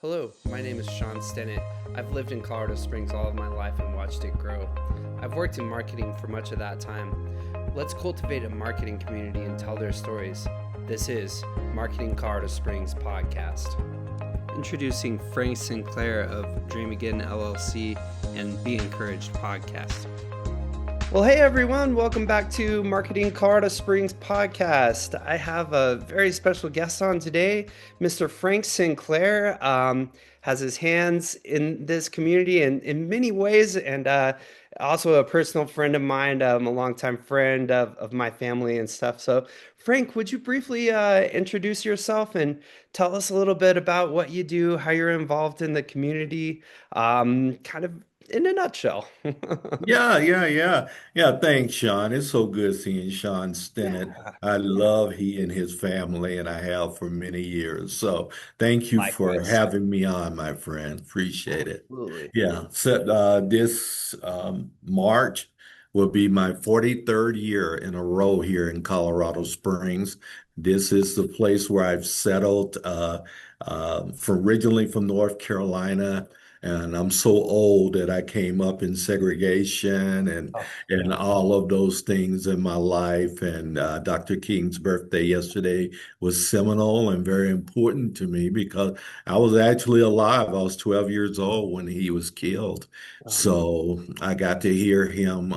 Hello, my name is Sean Sinnott. I've lived in Colorado Springs all of my life and watched it grow. I've worked in marketing for much of that time. Let's cultivate a marketing community and tell their stories. This is Marketing Colorado Springs podcast. Introducing Frank Sinclair of Dream Again LLC and Be Encouraged podcast. Well, hey everyone, welcome back to Marketing Colorado Springs podcast. I have a very special guest on today. Mr. Frank Sinclair has his hands in this community in many ways, and also a personal friend of mine, a longtime friend of my family and stuff. So, Frank, would you briefly introduce yourself and tell us a little bit about what you do, how you're involved in the community, kind of in a nutshell? Yeah. Thanks, Sean. It's so good seeing Sean Stinnett. Yeah, I love he and his family, and I have for many years. So thank you for likewise. having me on, my friend. Appreciate it. Absolutely. Yeah. So this March will be my 43rd year in a row here in Colorado Springs. This is the place where I've settled from originally from North Carolina. And I'm so old that I came up in segregation Oh, and all of those things in my life. And Dr. King's birthday yesterday was seminal and very important to me because I was actually alive. I was 12 years old when he was killed. man. So I got to hear him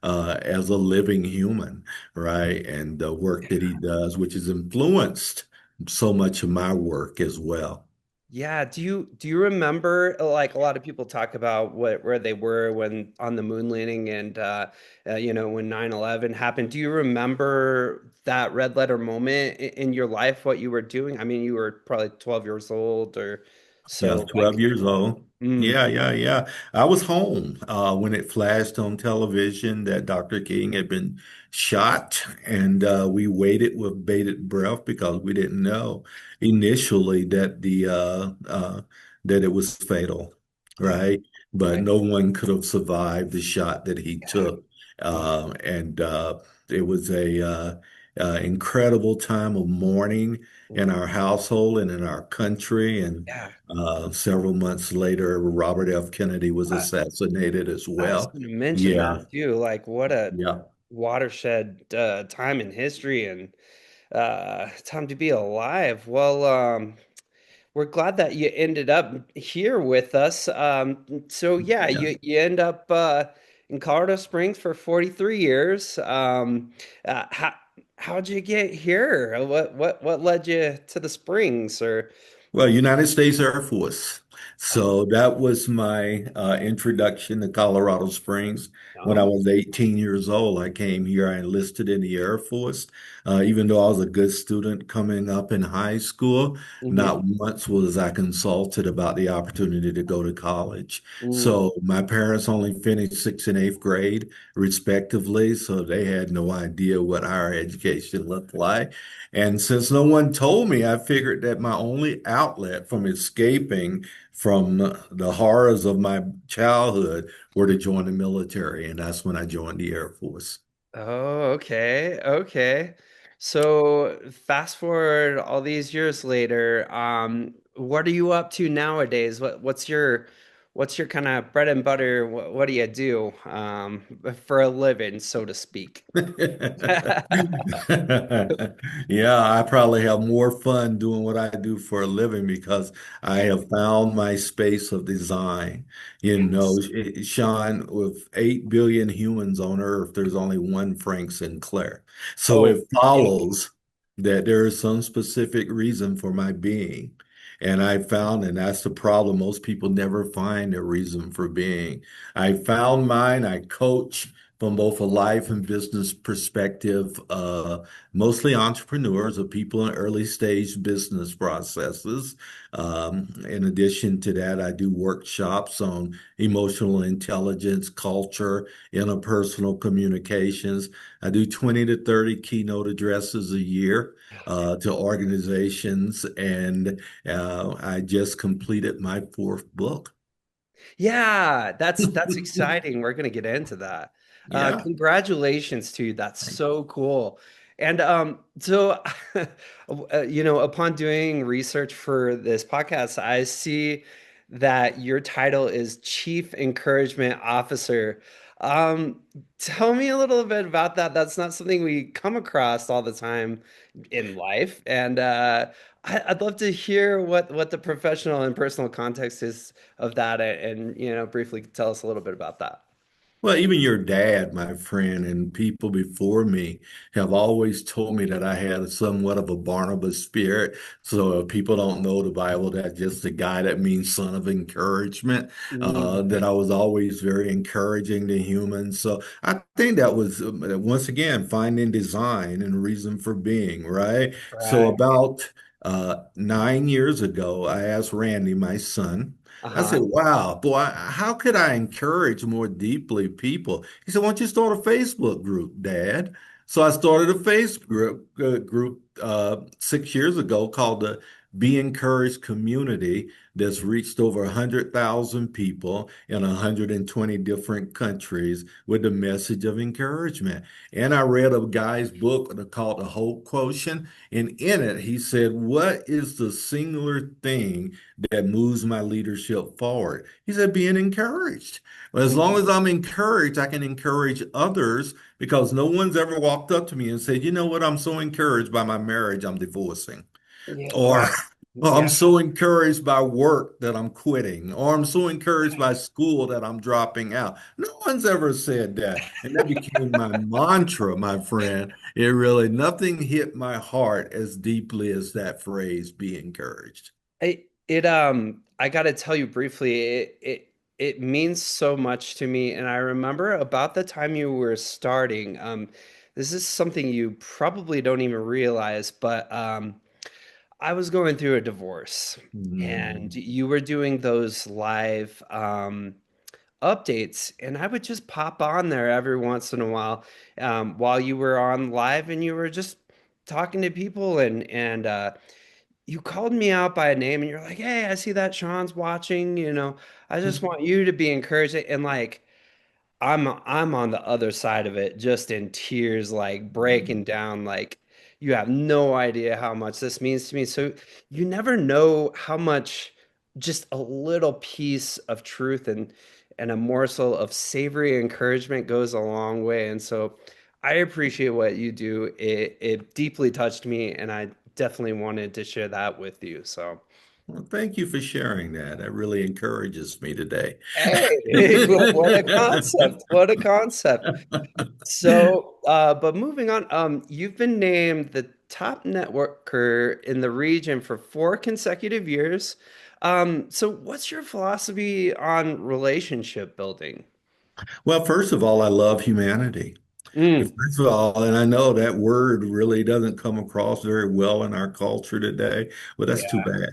as a living human, right? And the work that he does, which has influenced so much of my work as well. Yeah, do you remember, like, a lot of people talk about where they were when on the moon landing and when 9/11 happened. Do you remember that red letter moment in your life, what you were doing? I mean, you were probably 12 years old or Yeah, I was so. 12 years old. Mm, Yeah. I was home when it flashed on television that Dr. King had been shot, and we waited with bated breath because we didn't know initially that that it was fatal, yeah, right? But I no one could have survived the shot that he yeah. took, Oh, and it was a incredible time of mourning in mhm. our household and in our country, and Yeah. several months later, Robert F. Kennedy was I, assassinated as I was well. going to mention Yeah, that too. Like, what a yeah. watershed time in history and time to be alive. Well, we're glad that you ended up here with us. So yeah, Yeah. you end up in Colorado Springs for 43 years. How'd you get here? What led you to the Springs? Or Well, United States Air Force. oh, So that was my introduction to Colorado Springs. When I oh, was 18 years old, I came here. I enlisted in the Air Force. Even though I was a good student coming up in high school, hmm. not once was I consulted about the opportunity to go to college. Ooh, So my parents only finished sixth and eighth grade, respectively. So they had no idea what higher education looked like. And since no one told me, I figured that my only outlet from escaping from the horrors of my childhood were to join the military. And that's when I joined the Air Force. oh, okay, okay. So fast forward all these years later, what are you up to nowadays? What's your kind of bread and butter? What do you do for a living, so to speak? Yeah, I probably have more fun doing what I do for a living because I have found my space of design. Yes. Sean, with 8 billion humans on Earth, there's only one Frank Sinclair. So Oh, it yeah. follows that there is some specific reason for my being. And I found, and that's the problem, most people never find a reason for being. I found mine. I coach from both a life and business perspective, mostly entrepreneurs or people in early stage business processes. In addition to that, I do workshops on emotional intelligence, culture, interpersonal communications. I do 20 to 30 keynote addresses a year to organizations, and I just completed my fourth book. Yeah, that's exciting. We're gonna get into that. Yeah. Congratulations to you. That's so cool. And so, upon doing research for this podcast, I see that your title is Chief Encouragement Officer. Um, Tell me a little bit about that. That's not something we come across all the time in life, and I'd love to hear what the professional and personal context is of that, and briefly tell us a little bit about that. Well, even your dad, my friend, and people before me have always told me that I had somewhat of a Barnabas spirit. So if people don't know the Bible, that's just the guy that means son of encouragement, Mm, that I was always very encouraging to humans. So I think that was, once again, finding design and reason for being, right? So right. about 9 years ago, I asked Randy, my son, I Uh-huh. said, wow, boy, how could I encourage more deeply people? He said, why don't you start a Facebook group, Dad? So I started a Facebook group 6 years ago called the Be Encouraged Community that's reached over 100,000 people in 120 different countries with the message of encouragement. And I read a guy's book called The Hope Quotient. And in it, he said, what is the singular thing that moves my leadership forward? He said, being encouraged. Well, as long Mhm. as I'm encouraged, I can encourage others because no one's ever walked up to me and said, you know what, I'm so encouraged by my marriage, I'm divorcing. Yeah, Or right. oh, I'm Yeah. so encouraged by work that I'm quitting, or I'm so encouraged by school that I'm dropping out. No one's ever said that. And that became my mantra, my friend. It really, nothing hit my heart as deeply as that phrase, be encouraged. I gotta tell you briefly, it means so much to me. And I remember about the time you were starting, this is something you probably don't even realize, but I was going through a divorce and Mm. you were doing those live updates, and I would just pop on there every once in a while you were on live and you were just talking to people and you called me out by a name and you're like, "Hey, I see that Sean's watching, I just want you to be encouraged." And like I'm on the other side of it, just in tears, like breaking down, like you have no idea how much this means to me. So you never know how much just a little piece of truth and a morsel of savory encouragement goes a long way. And so I appreciate what you do. It deeply touched me, and I definitely wanted to share that with you. So Well, thank you for sharing that. That really encourages me today. hey, what a concept! What a concept! So, but moving on, you've been named the top networker in the region for 4 consecutive years. So what's your philosophy on relationship building? Well, first of all, I love humanity. Mm, First of all, and I know that word really doesn't come across very well in our culture today, but that's too yeah, bad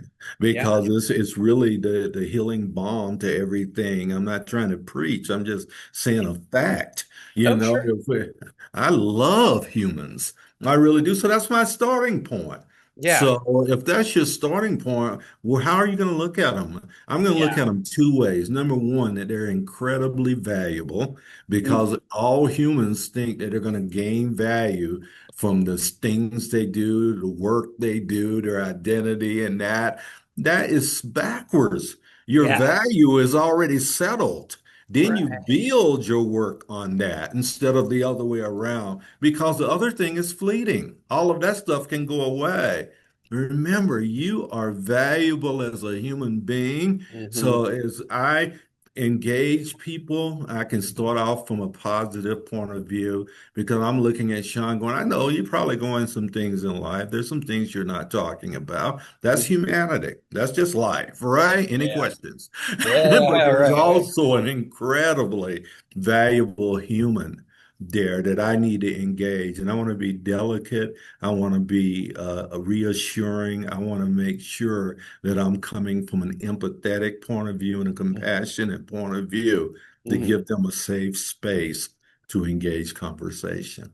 yeah. because it's really the healing balm to everything. I'm not trying to preach, I'm just saying a fact. You Oh, know, sure. I love humans. I really do. So that's my starting point. Yeah, So if that's your starting point, well, how are you going to look at them? I'm going to look yeah. at them two ways. Number one, that they're incredibly valuable because Mhm. all humans think that they're going to gain value from the things they do, the work they do, their identity, and that is backwards. Your Yeah, value is already settled. Then you right. build your work on that instead of the other way around because the other thing is fleeting. All of that stuff can go away. Remember, you are valuable as a human being. Hmm. So as I engage people, I can start off from a positive point of view because I'm looking at Sean going, I know you're probably going some things in life. There's some things you're not talking about. That's humanity. That's just life, right? Any Yeah, questions? But yeah, there's right. also an incredibly valuable human there that I need to engage. And I want to be delicate. I want to be reassuring. I want to make sure that I'm coming from an empathetic point of view and a compassionate point of view to Mhm. give them a safe space to engage conversation.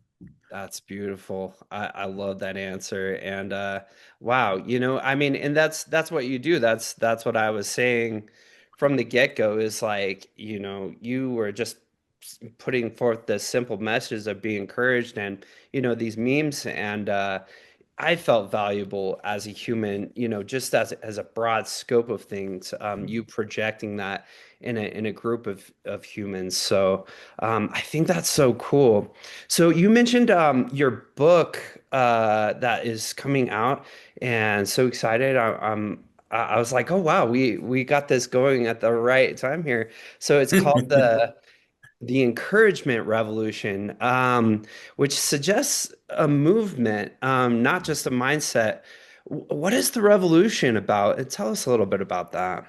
That's beautiful. I love that answer. And wow, I mean, and that's what you do. That's what I was saying from the get-go is like, you were just putting forth the simple message of be encouraged and these memes and I felt valuable as a human, just as a broad scope of things. You projecting that in a group of humans. So I think that's so cool. So you mentioned your book that is coming out, and so excited. I was like, oh wow, we got this going at the right time here. So it's called the Encouragement Revolution, which suggests a movement, not just a mindset. What is the revolution about? And tell us a little bit about that.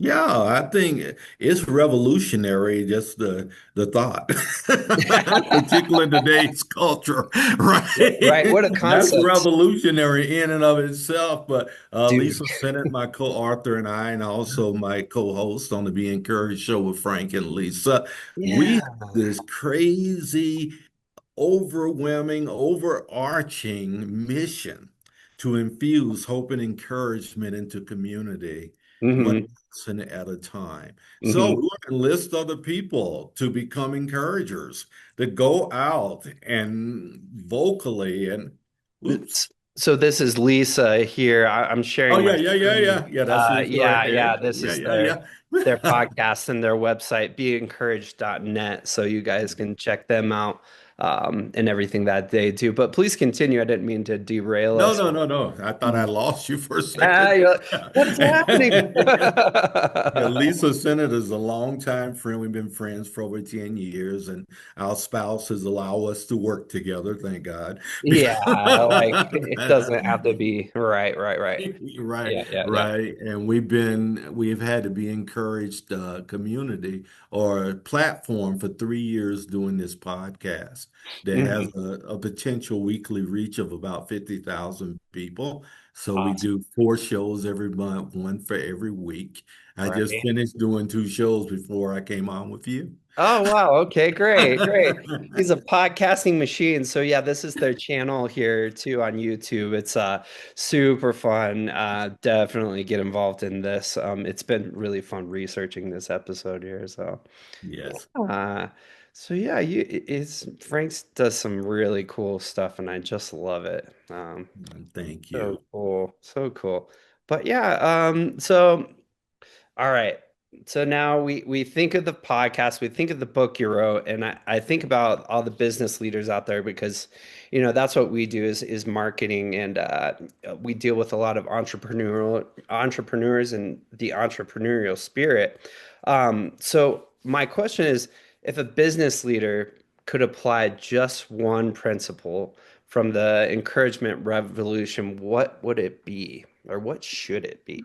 Yeah, I think it's revolutionary, just the thought, particularly in today's culture, Right, right? what a That's concept, revolutionary in and of itself. But dude. Lisa Sinnott, my co-author, and I, and also my co-host on the Be Encouraged show with Frank and Lisa, we Yeah. have this crazy overwhelming, overarching mission to infuse hope and encouragement into community, one Hmm. person at a time. So we Hmm. want to enlist other people to become encouragers, to go out and vocally and oops. So this is Lisa here. I'm Oh sharing yeah, my yeah, yeah, screen. yeah. Yeah, that's Lisa right Yeah, there. this Yeah, is yeah, their yeah. podcast and their website, beencouraged.net. So you guys can check them out and everything that they do. But please continue. I didn't mean to derail No, us. no, no, no. I thought I Mhm. lost you for a Ah, second. you're like, what's happening? Yeah, Lisa Sinnott is a longtime friend. We've been friends for over 10 years, and our spouses allow us to work together, thank God. Yeah, like it doesn't have to be right, right, right. Right, Yeah. right. And we've had to be encouraged community or platform for 3 years doing this podcast that has Hmm. a potential weekly reach of about 50,000 people. So we Awesome. do 4 shows every month, one for every week. I just Right. finished doing 2 shows before I came on with you. Oh wow. Okay, great, great. He's a podcasting machine. So yeah, this is their channel here too on YouTube. It's super fun. Definitely get involved in this. It's been really fun researching this episode here. So Yes, uh so yeah, it's Frank's does some really cool stuff and I just love it. thank So you. cool. So cool. But yeah, so all right. So now we think of the podcast, we think of the book you wrote, and I think about all the business leaders out there because, that's what we do is marketing, and we deal with a lot of entrepreneurs and the entrepreneurial spirit. So my question is, if a business leader could apply just one principle from the encouragement revolution, what would it be, or what should it be?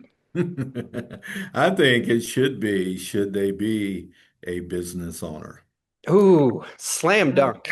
I think it should they be a business owner? Ooh, slam dunk.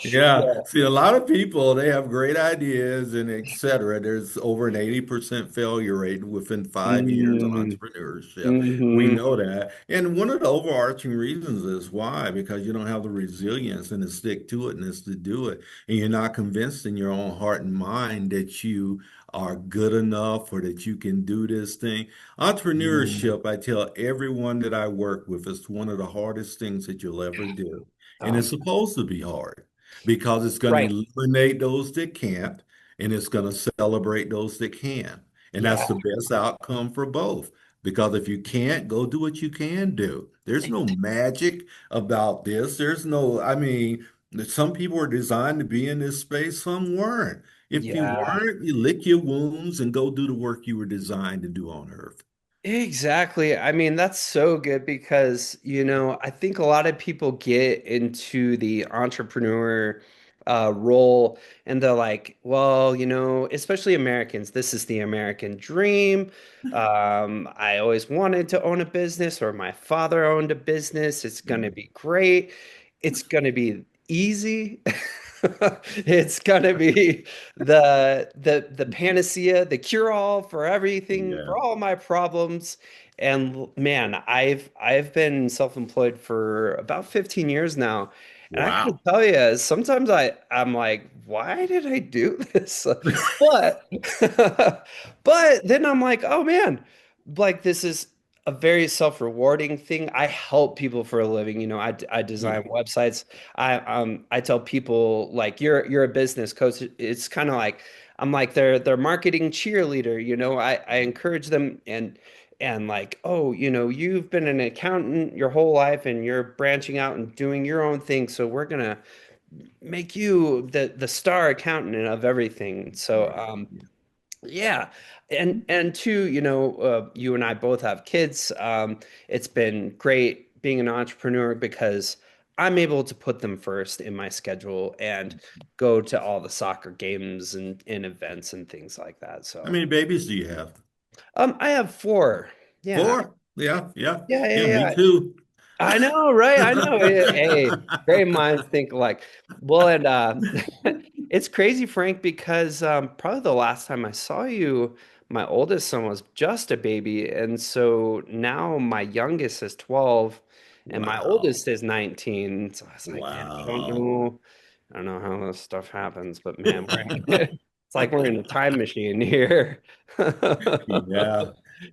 Yeah. Yeah. See, a lot of people, they have great ideas and et cetera. There's over an 80% failure rate within 5 years of Mm, entrepreneurship. We hmm. know that. And one of the overarching reasons is why, because you don't have the resilience and the stick to itness to do it. And you're not convinced in your own heart and mind that you are good enough or that you can do this thing. Mm. Entrepreneurship, I tell everyone that I work with, is one of the hardest things that you'll ever do. And it's Um, supposed to be hard because it's going to right. eliminate those that can't and it's going to celebrate those that can. And that's Yeah. the best outcome for both. Because if you can't, go do what you can do. There's no magic about this. I mean, some people were designed to be in this space, some weren't. If you Yeah. weren't, you lick your wounds and go do the work you were designed to do on earth. Exactly. I mean, that's so good because, I think a lot of people get into the entrepreneur role and they're like, well, especially Americans, this is the American dream. I always wanted to own a business, or my father owned a business. It's going to be great. It's going to be easy. It's going to be the panacea, the cure-all for everything, Yeah. for all my problems. And man, I've been self-employed for about 15 years now. And I gotta Wow. tell you, sometimes I'm like, why did I do this? But but then I'm like, oh man, like this is a very self-rewarding thing. I help people for a living. I Yeah, design websites. I tell people like you're a business coach. It's kind of like I'm like their marketing cheerleader. I encourage them and like, oh, you've been an accountant your whole life and you're branching out and doing your own thing. So we're gonna make you the star accountant of everything. So right. yeah. And two, you and I both have kids. It's been great being an entrepreneur because I'm able to put them first in my schedule and go to all the soccer games and events and things like that. How So, many babies do you have? I have four. Yeah. Four? Yeah, yeah, Yeah, yeah, yeah, me yeah. too. I know, right? I know. Hey, great minds think alike. Well, and it's crazy, Frank, because probably the last time I saw you, my oldest son was just a baby, and so now my youngest is 12, and my Wow. oldest is 19. So I was like, man, Wow. I don't know how this stuff happens, but man, it's like we're in a time machine here. Yeah. Yeah,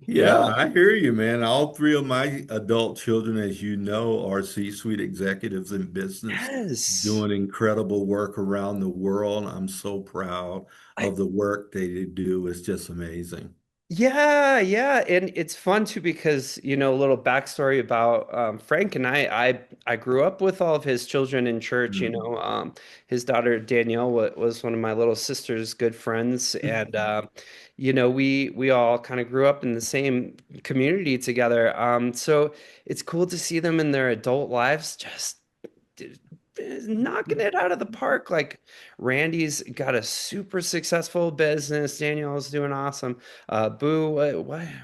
Yeah. I hear you, man. All three of my adult children, as you know, are C-suite executives in business Yes. doing incredible work around the world. I'm so proud I of the work they do. It's just amazing. Yeah, yeah, and it's fun too because a little backstory about Frank and I grew up with all of his children in church. Mhm. His daughter Danielle was one of my little sister's good friends, and we all kind of grew up in the same community together. So it's cool to see them in their adult lives, just d- knocking it out of the park. Like Randy's got a super successful business. Danielle's doing awesome. Boo,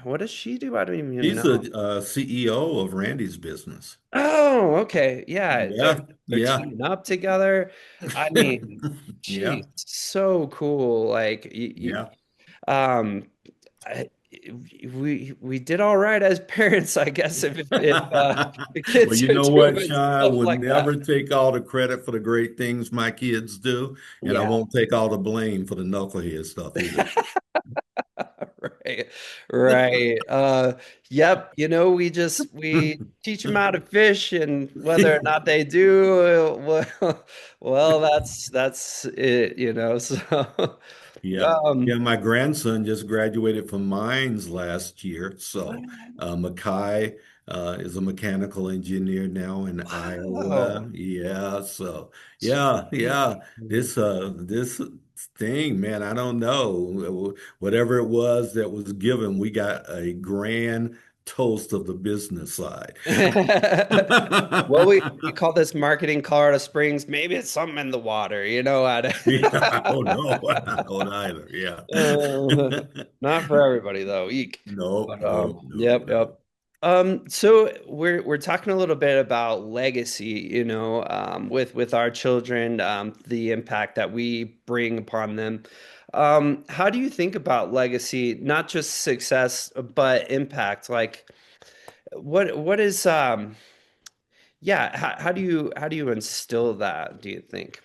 what does she do? I don't even He's know. the CEO of Randy's business. Oh, okay. Yeah, they're Yeah, they're yeah, teaming up together. I mean, yeah, geez, so cool. Like yeah. um I, we did all right as parents, I guess, if the Well, kids you are know what, doing Sean? I stuff will like that. never take all the credit for the great things my kids do, and I Yeah. won't take all the blame for the knucklehead stuff either. Right, right. Yep. We teach them how to fish, and whether or not they do, well, that's it. So, Yeah. Yeah, um, my grandson just graduated from mines last year. wow, So, Mackay is a mechanical engineer now in Iowa. wow, Yeah. So, yeah, sweet. yeah. This thing, man, I don't know. Whatever it was that was given, we got a grand toast of the business side. Well, we call this marketing Colorado Springs. Maybe it's something in the water, Yeah, I don't know. I don't either. Yeah. Uh, not for everybody though. Eek. Nope, But nope, nope, yep, no. yep. So we're talking a little bit about legacy, with our children, the impact that we bring upon them. How do you think about legacy, not just success, but impact? Like, what is yeah, how do you instill that, do you think?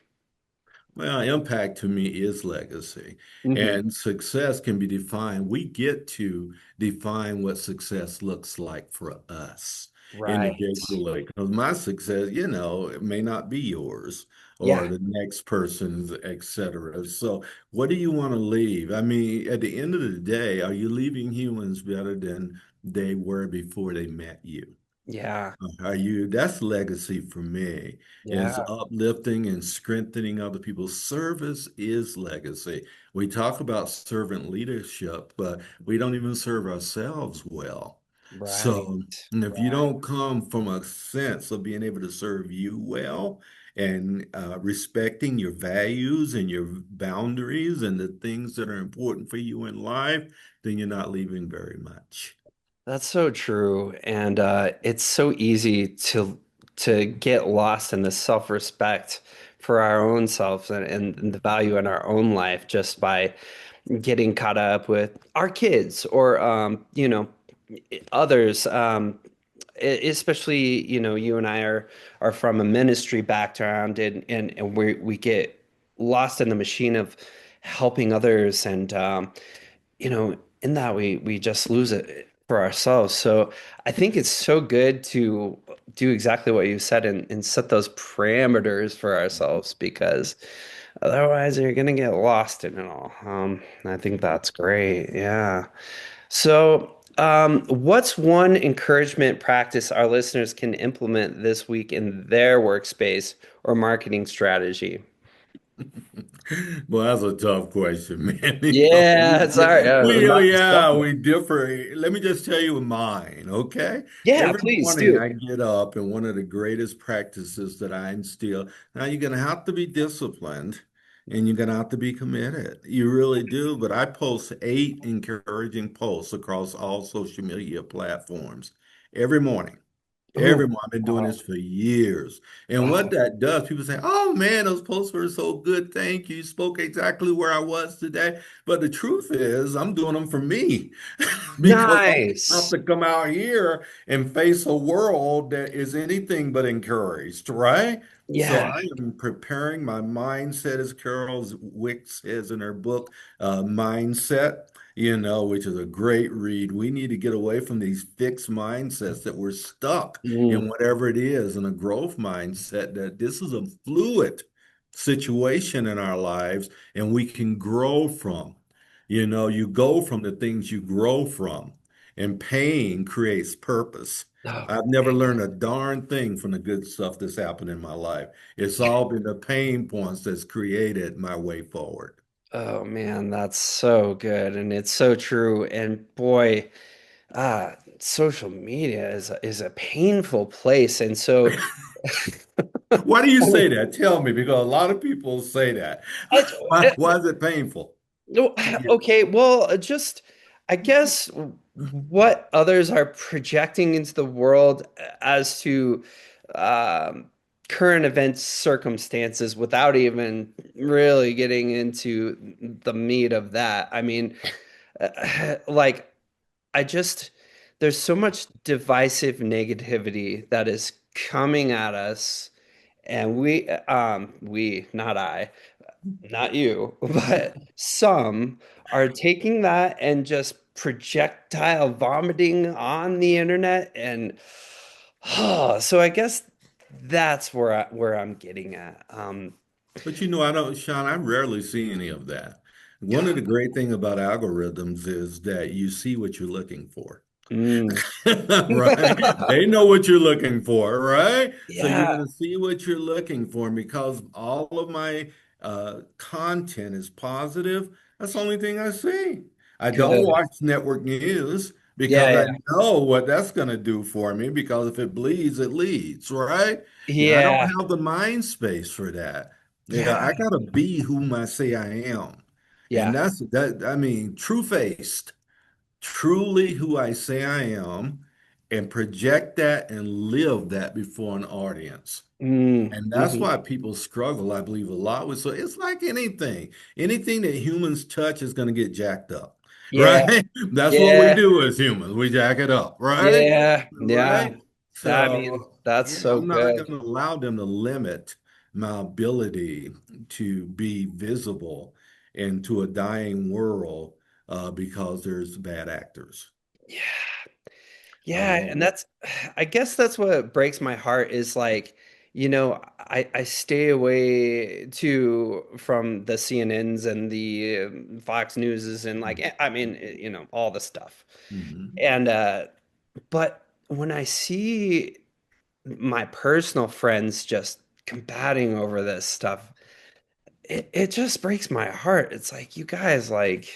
Well, impact to me is legacy, Hmm. and success can be defined. We get to define what success looks like for us Right. individually. Because my success, it may not be yours or Yeah. the next person's, etc. So, what do you want to leave? I mean, at the end of the day, are you leaving humans better than they were before they met you? Yeah. That's legacy for me, is Yeah. uplifting and strengthening other people. Service is legacy. We talk about servant leadership, but we don't even serve ourselves well. Right. So, and if you Right. don't come from a sense of being able to serve you well and respecting your values and your boundaries and the things that are important for you in life, then you're not leaving very much. That's so true. And it's so easy to get lost in the self-respect for our own selves and the value in our own life just by getting caught up with our kids or others. Especially, you and I are from a ministry background and we get lost in the machine of helping others and in that we just lose it. for ourselves. So I think it's so good to do exactly what you said and set those parameters for ourselves because otherwise you're gonna get lost in it all. I think that's great. Yeah. So, what's one encouragement practice our listeners can implement this week in their workspace or marketing strategy? Well, that's a tough question, man. Yeah, sorry. Oh Not just yeah, something. we differ. Let me just tell you mine, okay? Yeah, Every please morning do. I get up, and one of the greatest practices that I instill. Now you're gonna have to be disciplined, and you're gonna have to be committed. You really do. But I post 8 encouraging posts across all social media platforms every morning. Oh, Everyone, I've been doing wow. this for years. And what Wow. that does, people say, oh man, those posts were so good. Thank you. You spoke exactly where I was today. But the truth is, I'm doing them for me because I have Nice. to come out here and face a world that is anything but encouraged, right? So Yeah. I am preparing my mindset, as Carol Wick says in her book, Mindset, which is a great read. We need to get away from these fixed mindsets that we're stuck Mm. in whatever it is, and a growth mindset that this is a fluid situation in our lives and we can grow from. You go from the things you grow from, and pain creates purpose. Oh, I've never learned a darn thing from the good stuff that's happened in my life. It's all been the pain points that's created my way forward. oh man, that's so good. And it's so true. And boy, social media is a painful place. And so Why do you say that? Tell me, because a lot of people say that. Why is it painful No, to you? okay, well, just I guess what others are projecting into the world as to um, current events circumstances without even really getting into the meat of that. I mean, like I just there's so much divisive negativity that is coming at us, and we, not I, not you, but some are taking that and just projectile vomiting on the internet and so I guess that's where I'm getting at. But I don't, Sean, I rarely see any of that. One of the great thing about algorithms is that you see what you're looking for. Mm. Right? They know what you're looking for, right? So you're Yeah, going to see what you're looking for. And because all of my content is positive, that's the only thing I see. I don't good. watch network news Yeah, because I yeah. know what that's going to do for me, because if it bleeds, it leads, right? And I don't Yeah. have the mind space for that. Yeah, Yeah. I gotta be whom I say I am. And Yeah. that's that, I mean, true-faced, truly who I say I am, and project that and live that before an audience. Mm. And that's Hmm. why people struggle, I believe, a lot with. So it's like anything. Anything that humans touch is going to get jacked up, Yeah. right? That's what we Yeah. do as humans. We jack it up, right? Yeah. Yeah. Right? I So, mean, that's yeah, so I'm not good. going to allow them to limit my ability to be visible into a dying world because there's bad actors. Yeah. I Yeah, and won't. that's I guess that's what breaks my heart is like, I stay away too from the CNNs and the Fox Newses and like I mean, all the stuff. Mhm. And but when I see my personal friends just combating over this stuff, it just breaks my heart. It's like, you guys, like,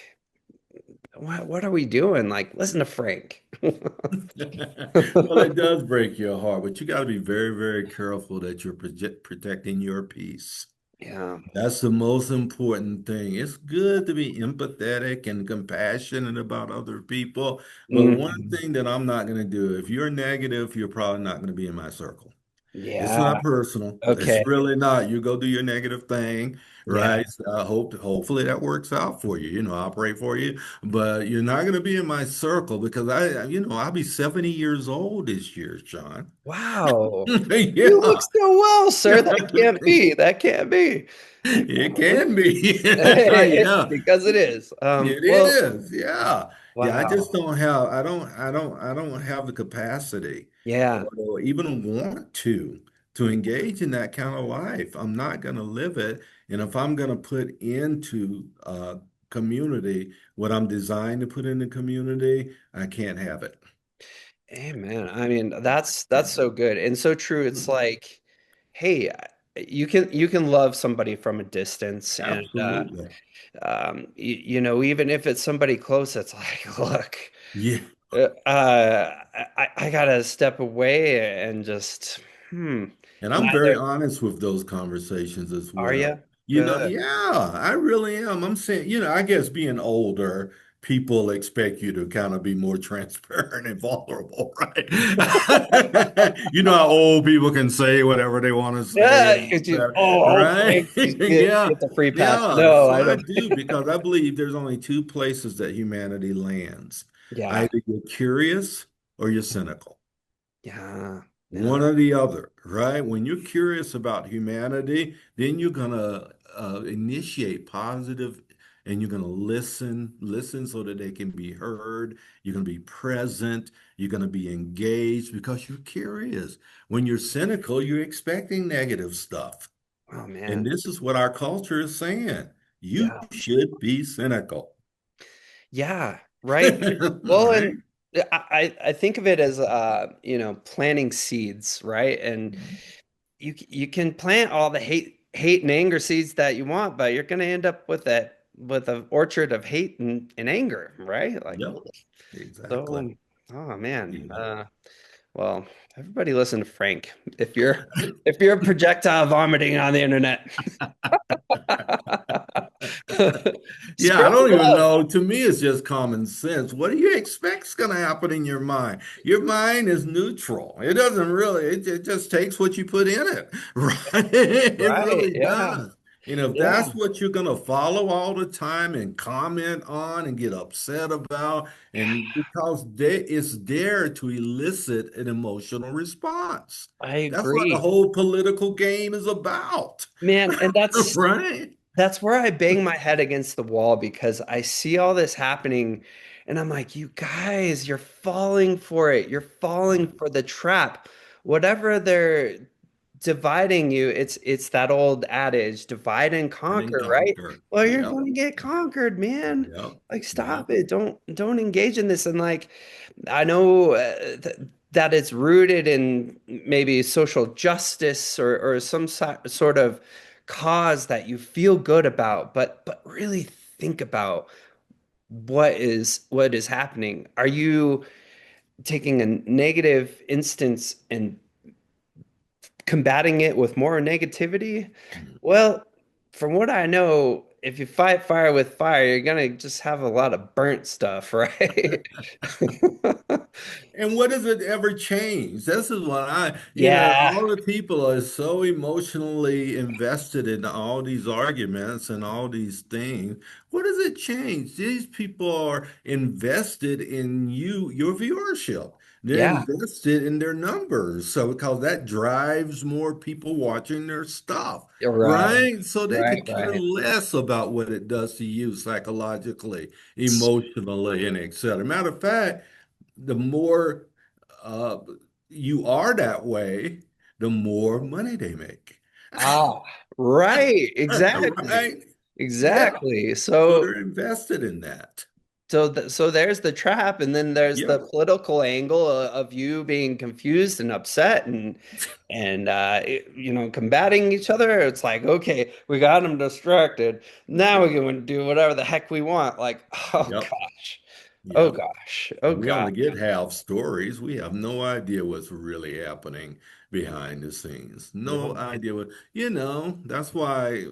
what are we doing? Like, listen to Frank. Well, it does break your heart, but you got to be very, very careful that you're protecting your peace. Yeah. That's the most important thing. It's good to be empathetic and compassionate about other people, but one Mhm. thing that I'm not going to do, if you're negative, you're probably not going to be in my circle. It's Yeah. not personal. It's Okay. really not. You go do your negative thing, Yeah. right? So hopefully that works out for you. I'll pray for you, but you're not going to be in my circle because I'll be 70 years old this year, Sean. Wow. You look Yeah. so well, sir. That can't be. That can't be. It can be. Hey, Yeah. because it is. It Well, is. Yeah. Yeah, I just Wow. don't have, I don't have the capacity Yeah. or even want to engage in that kind of life. I'm not going to live it. And if I'm going to put into community what I'm designed to put in the community, I can't have it. Amen. I mean, that's so good and so true. It's like, hey, you can love somebody from a distance, and Absolutely. even if it's somebody close, it's like, look, Yeah. I gotta step away and just And I'm very neither honest with those conversations as are well. you good. Yeah, I really am. I'm saying, I guess being older, people expect you to kind of be more transparent and vulnerable, right? You know how old people can say whatever they want to say, Yeah, and right? Frank, you Yeah, get the free pass. yeah. No, So I I don't. do because I believe there's only two places that humanity lands. Yeah, Either you're curious or you're cynical. yeah, yeah. One or the other, right? When you're curious about humanity, then you're gonna initiate positive, and you're gonna listen so that they can be heard. You're gonna be present. You're gonna be engaged because you're curious. When you're cynical, you're expecting negative stuff. Oh And man, this is what our culture is saying. You yeah, should be cynical. yeah, right. Well, Right? and I think of it as planting seeds, right? And you can plant all the hate and anger seeds that you want, but you're going to end up with an orchard of hate and anger, right? Like, Yep, ugh. exactly. So, oh man. Yeah. Well, everybody listen to Frank. If you're a projectile vomiting on the internet, Yeah, I spread don't even love. know. To me, it's just common sense. What do you expect is going to happen in your mind? Your mind is neutral. It doesn't really, it just takes what you put in it, right? It Right. really Yeah. does. If Yeah. that's what you're going to follow all the time and comment on and get upset about, and because it's there to elicit an emotional response. I That's what the agree. whole political game is about, Man, and right? that's where I bang my head against the wall because I see all this happening and I'm like, you guys, you're falling for it. You're falling for the trap. Whatever they're dividing you, it's that old adage, divide and And then conquer, right? conquer. Well, you're Yep. going to get conquered, man. Yep. Like, Yep. stop it. Don't engage in this. And like, I know that it's rooted in maybe social justice or some sort of cause that you feel good about, but really think about what is happening. Are you taking a negative instance and combating it with more negativity? Well, from what I know, if you fight fire with fire, you're gonna just have a lot of burnt stuff, right? And what does it ever change? This is what Yeah, all the people are so emotionally invested in all these arguments and all these things. What does it change? These people are invested in your viewership. They're yeah, invested in their numbers. So because that drives more people watching their stuff, you're right, right? So they right, could care right. less about what it does to you psychologically, emotionally, and et cetera. Matter of fact, the more uh, you are that way, the more money they make. Ah, right, exactly, Right? Yeah. exactly. So So they're invested in that. so there's the trap, and then there's the Yep. political angle of you being confused and upset and combating each other. It's like, okay, we got them distracted. Now we're going to do whatever the heck we want. Like, oh Yep. gosh, oh Yep. gosh, oh And we gosh. only get half stories. We have no idea what's really happening behind the scenes. No Yeah, idea that's why,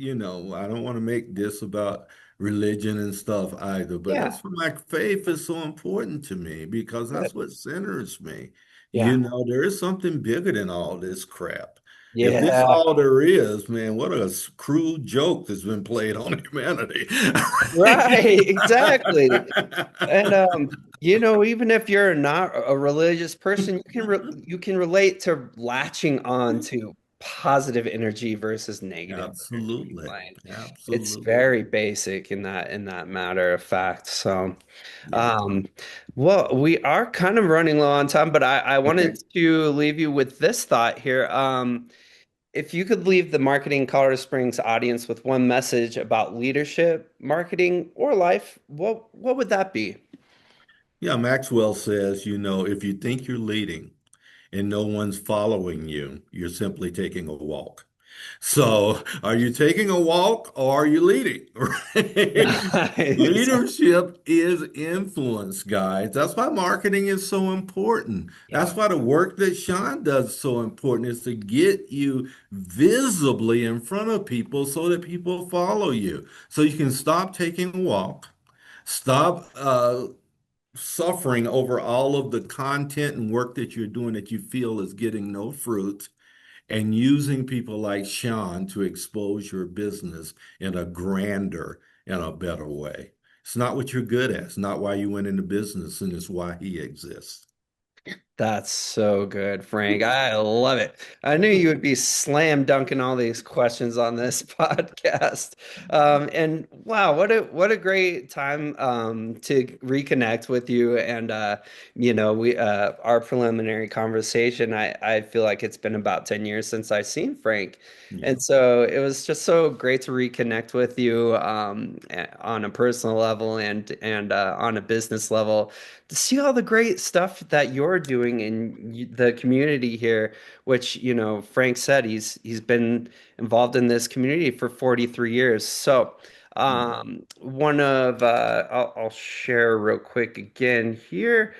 I don't want to make this about religion and stuff either, but yeah, that's why my faith is so important to me because good. that's what centers me. Yeah, There is something bigger than all this crap. If this yeah, all there is, man, what a cruel joke that's been played on humanity. right, exactly. And even if you're not a religious person, you can relate to latching on to positive energy versus negative energy. Absolutely. Like it's Absolutely. very basic in that matter of fact. So Yeah. um well, we are kind of running low on time, but I wanted Okay. to leave you with this thought here. If you could leave the Marketing Colorado Springs audience with one message about leadership, marketing, or life, what would that be? Yeah, Maxwell says, if you think you're leading and no one's following you, you're simply taking a walk. So, are you taking a walk or are you leading? Right? Nice. Leadership is influence, guys. That's why marketing is so important. That's Yeah. why the work that Sean does is so important is to get you visibly in front of people so that people follow you. So you can stop taking a walk, stop suffering over all of the content and work that you're doing that you feel is getting no fruit and using people like Sean to expose your business in a grander and a better way. It's not what you're good at. It's not why you went into business, and it's why he exists. That's so good, Frank. I love it. I knew you would be slam dunking all these questions on this podcast. And wow, what a great time to reconnect with you. And we our preliminary conversation. I feel like it's been about 10 years since I've seen Frank. Yeah. And so it was just so great to reconnect with you on a personal level and on a business level to see all the great stuff that you're doing in the community here, which, Frank said he's been involved in this community for 43 years. So, Yeah. one of I'll share real quick again here.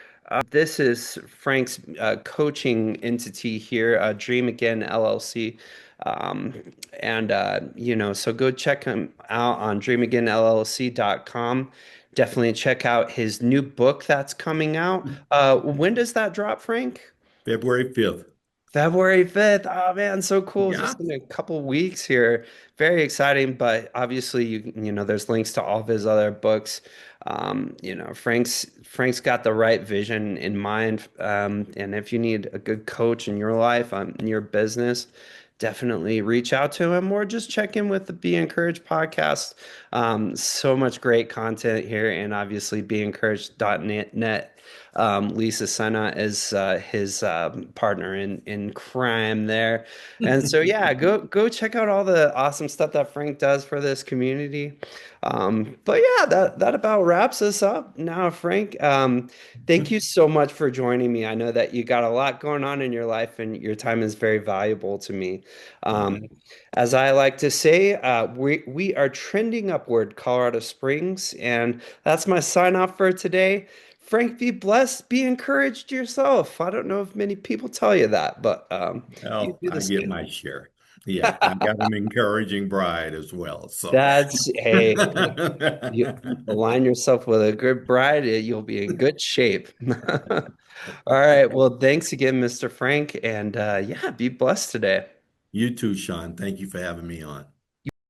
This is Frank's coaching entity here, Dream Again LLC. Um, so go check him out on dreamagainllc.com. Definitely check out his new book that's coming out. When does that drop, Frank? February 5th. February 5th. Oh man, so cool. Yeah. Just in a couple weeks here. Very exciting, but obviously there's links to all of his other books. Frank's got the right vision in mind. And if you need a good coach in your life, in your business, definitely reach out to him or just check in with the Be Encouraged podcast. So much great content here, and obviously BeEncouraged.net. Lisa Sinnott is his partner in crime there, and so yeah, go check out all the awesome stuff that Frank does for this community. But yeah, that about wraps us up now, Frank. Thank you so much for joining me. I know that you got a lot going on in your life, and your time is very valuable to me. Um, Yeah. as I like to say, we are trending upward, Colorado Springs, and that's my sign off for today. Frank, be blessed, be encouraged yourself. I don't know if many people tell you that, but you Well, do the I get same. my share. Yeah. I got an encouraging bride as well. So, Hey, look, you align yourself with a good bride, you'll be in good shape. All right. Well, thanks again, Mr. Frank, and yeah, be blessed today. you too, Sean. Thank you for having me on.